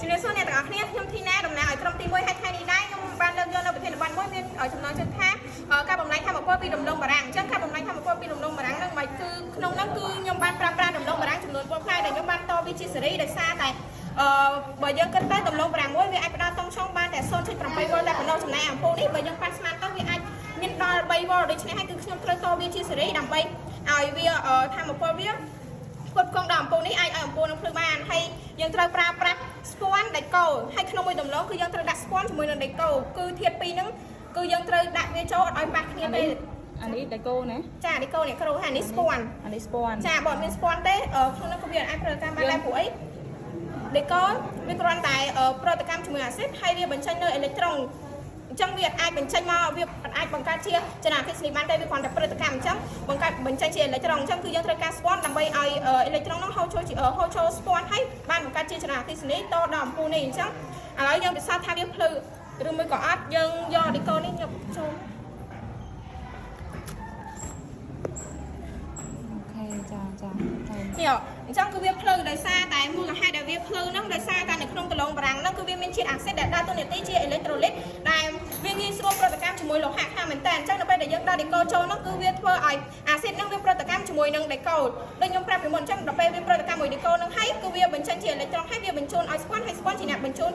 ជំរាបសួរអ្នកទាំងអស់គ្នាខ្ញុំធីណាតំណាងឲ្យក្រុមទី1ហេតុថ្ងៃនេះដែរខ្ញុំបានលើកយកនៅប្រធានបទមួយមានចំណងជើងថាការបំលែងធម្មពលពីដំឡូងបារាំងអញ្ចឹងការបំលែងធម្មពលពីដំឡូងបារាំងហ្នឹងមិនគឺក្នុងហ្នឹងគឺខ្ញុំបានប្រើប្រាស់ដំឡូងបារាំងចំនួន4ផ្លែដែលខ្ញុំបានតវាជាសេរីដោយសារតែបើយើងគិតទៅដំឡូងបារាំងមួយវាអាចផ្ដល់តុងឆុងបានតែ 0.8 វ៉ុលតែប៉ុណ្ណោះចំណែកអាំពូនេះបើយើងប៉ាន់ស្មានទៅវាអាចមានដល់3 វ៉ុលដូច្នេះហើយគឺខ្ញុំត្រូវតវាជាសេរីដើម្បីឲ្យវាធម្មពលវាគ្រប់គ្រងដល់អំពូលនេះអាចឲ្យអំពូលនឹងភ្លឺបានហើយយើងត្រូវប្រើប្រាស់ស្ពាន់ដេកូហើយក្នុងមួយដំឡូងគឺយើងត្រូវដាក់ស្ពាន់ជាមួយនឹងដេកូគឺធាតុពីរហ្នឹងគឺយើងត្រូវដាក់វាចូលអត់ឲ្យប៉ះគ្នាទេអានេះដេកូណាចាដេកូនេះគ្រូហើយនេះស្ពាន់អានេះស្ពាន់ចាបើអត់មានស្ពាន់ទេក្នុងនោះគឺវាអាចប្រើការបានដែរព្រោះអីដេកូវាគ្រាន់តែប្រតិកម្មជាមួយអាស៊ីតហើយវាបញ្ចេញនៅអេឡិចត្រូនអញ្ចឹងវាអាចបញ្ចេញមកវាអាចបង្កើតជាចលនាអគ្គិសនីបានតែវាគ្រាន់តែប្រតិកម្មអញ្ចឹងបង្កើតបញ្ចេញជាអេឡិចត្រូនអញ្ចឹងគឺយើងត្រូវការស្ពាន់ដើម្បីឲ្យអេឡិចត្រូននោះហូរចូលស្ពាន់ហើយបានបង្កើតជាចលនាអគ្គិសនីតដល់អំពូលនេះអញ្ចឹងឥឡូវយើងពិសោធន៍ថាវាភ្លឺឬមួយក៏អត់យើងយកដេកូនេះយកចូលនេះអញ្ចឹងគឺវាភ្លឺដោយសារតែមូលហេតុដែលវាភ្លឺហ្នឹងដោយសារតែនៅក្នុងដំឡូងបារាំងហ្នឹងគឺវាមានជាតិអាស៊ីតដែលដើរតួនាទីជាអេឡិចត្រូលីតដែលវាងាយស្រួលប្រតិកម្មជាមួយលោហៈខ្លាំងមែនតើអញ្ចឹងនៅពេលដែលយើងដាក់ដេកូចូលហ្នឹងគឺវាធ្វើឲ្យអាស៊ីតហ្នឹងវាប្រតិកម្មជាមួយនឹងដេកូដូចខ្ញុំប្រាប់ពីមុនអញ្ចឹងដល់ពេលវាប្រតិកម្មជាមួយដេកូហ្នឹងហើយគឺវាបញ្ចេញជាអេឡិចត្រូនហើយវាបញ្ជូនឲ្យស្ពាន់ហើយស្ពាន់ជាអ្នកបញ្ជូន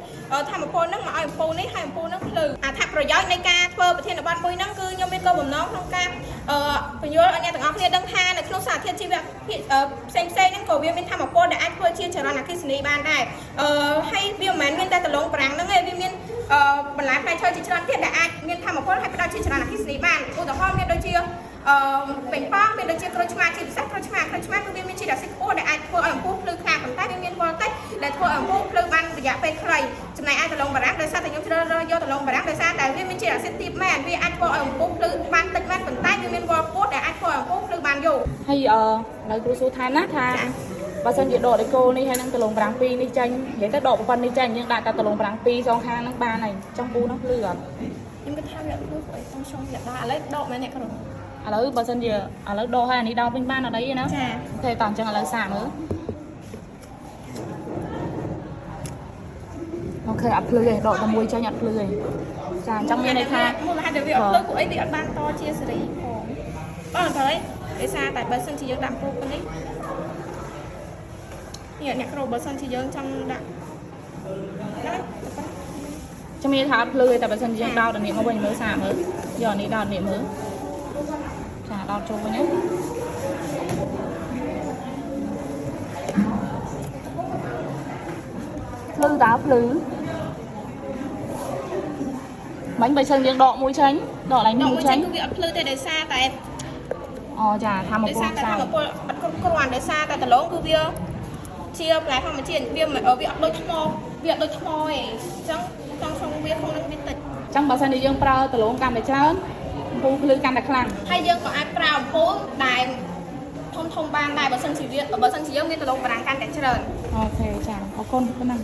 ធម្មពលហ្នឹងមកឲ្យអំពូលនេះហើយអំពូលហ្នឹងភ្លឺអត្ថប្រយោជន៍នៃការធ្វើប្រធានបទមួយហ្នឹងគឺខ្ញុំមានគោលបំណងក្នុងការបញ្យល់ឲ្យអ្នកទាំងអស់គ្នាដឹងថានៅក្នុងសារធាតុជីវៈផ្សេងៗហ្នឹងក៏វាមានធម្មពលដែលអាចធ្វើជាចរន្តអគ្គិសនីបានដែរហើយវាមិនមែនមានតែដំឡូងបារាំងហ្នឹងទេវាមានបន្លែផ្លែឈើជាច្រើនទៀតដែលអាចមានធម្មពលហើយផ្ដល់ជាចរន្តអគ្គិសនីបានឧទាហរណ៍មានដូចជាពេញប៉ោះមានដូចជាក្រូចឆ្មាជាពិសេសក្រូចឆ្មាគឺវាមានជាតិអាស៊ីតខ្ពស់ដែលអាចធ្វើឲ្យអំពូលភ្លឺខ្លាំងប៉ុន្តែវាមានវ៉ុលតិចដែលធ្វើឲ្យអំពូលភ្លឺបានរយៈពេលខ្លីចំណែកឯដំឡូងបារាំងដោយសារតែខ្ញុំជ្រើសរើសយកដំឡូងបារាំងដោយសារតែវាមានជាតិអាស៊ីតទាបមែនវាអាចធ្វើឲ្យអំពូលភ្លឺបានតិចមែនប៉ុន្តែវាមានវ៉ុលខ្ពស់ដែលអាចធ្វើឲ្យអំពូលភ្លឺបានយូរហើយនៅគ្រូសួរថែមណាថាបើសិនជាដកដេកូនេះហើយនឹងដំឡូងបារាំង2នេះចាញ់និយាយទៅដកប៉ុណ្ណេះចាញ់យើងដាក់តែដំឡូងបារាំង2សងខាងហ្នឹងបានហើយចង់ពូហ្នឹងភ្លឺអត់ខ្ញុំគិតថាវាភ្លឺព្រោះអីខ្ញុំចង់យកដល់ឥឡូវដកមែនអ្នកគ្រូឥឡូវបើសិនជាឥឡូវដកហើយអានេះដល់វិញបានអត់អីទេណាចាតែតោះអញ្ចឹងឥឡូវសាកមើលអូខេអត់ភ្លឺទេដកតែមួយចាញ់អត់ភ្លឺទេចាអញ្ចឹងមានន័យថាមូលហេតុដែលវាអត់ភ្លឺព្រោះអីវាអត់បានតជាសេរីផងបងអត់ហើយដោយសារតែបើសិនជាយើងដាក់ពូប៉ុណ្នេះនេះអ្នកគ្រូបើសិនជាយើងចង់ដាក់ចាំមានថាអត់ភ្លឺទេតែបើសិនជាយើងដោតអានេះមកវិញមើលសាកមើលយកអានេះដោតនេះមើលចាដោតចូលវិញណាភ្លឺតើភ្លឺមិញបើសិនយើងដកមួយចេញដកឡើងមួយចេញគឺវាអត់ភ្លឺទេដោយសារតែអូចាធម្មពលដោយសារតែធម្មពលអត់គ្រប់គ្រាន់ដោយសារតែដលងគឺវាជាផ្លែធម្មជាតិវាអត់ដូចថ្មវាអត់ដូចថ្មទេអញ្ចឹងក្នុងវាក្នុងនឹងវាតិចអញ្ចឹងបើសិនជាយើងប្រើដលងកាន់តែច្រើនអំពូលភ្លឺកាន់តែខ្លាំងហើយយើងក៏អាចប្រើអំពូលដែលធំបានដែរបើសិនជាយើងមានដលងបារាំងកាន់តែច្រើនអូខេចាអរគុណប៉ុណ្ណឹង